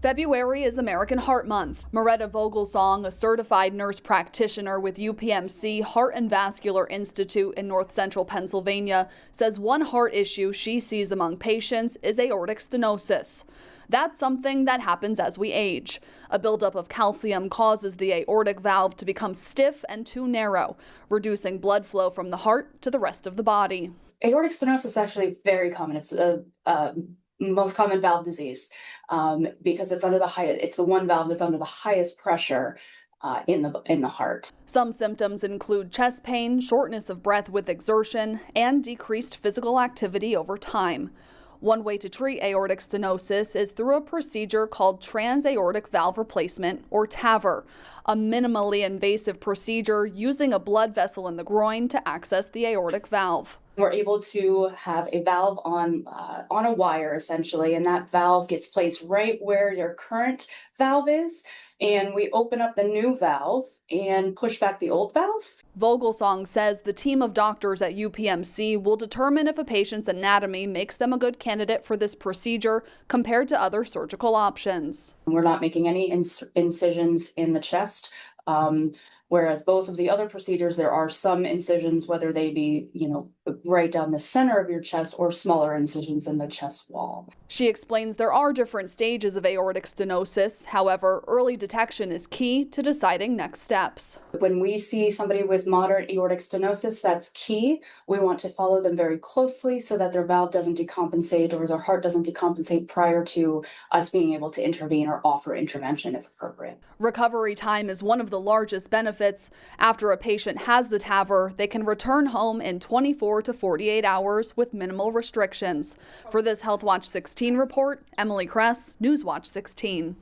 February is American Heart Month. Moretta Vogelsong, a certified nurse practitioner with UPMC Heart and Vascular Institute in North Central Pennsylvania, says one heart issue she sees among patients is aortic stenosis. That's something that happens as we age. A buildup of calcium causes the aortic valve to become stiff and too narrow, reducing blood flow from the heart to the rest of the body. Aortic stenosis is actually very common. It's the most common valve disease because it's it's the one valve that's under the highest pressure in the heart. Some symptoms include chest pain, shortness of breath with exertion, and decreased physical activity over time. One way to treat aortic stenosis is through a procedure called transaortic valve replacement, or TAVR, a minimally invasive procedure using a blood vessel in the groin to access the aortic valve. We're able to have a valve on a wire, essentially, and that valve gets placed right where your current valve is, and we open up the new valve and push back the old valve. Vogelsong says the team of doctors at UPMC will determine if a patient's anatomy makes them a good candidate for this procedure compared to other surgical options. We're not making any incisions in the chest. Whereas both of the other procedures, there are some incisions, whether they be, right down the center of your chest or smaller incisions in the chest wall. She explains there are different stages of aortic stenosis. However, early detection is key to deciding next steps. When we see somebody with moderate aortic stenosis, that's key. We want to follow them very closely so that their valve doesn't decompensate or their heart doesn't decompensate prior to us being able to intervene or offer intervention if appropriate. Recovery time is one of the largest benefits. After a patient has the TAVR, they can return home in 24 to 48 hours with minimal restrictions. For this Healthwatch 16 report, Emily Kress, Newswatch 16.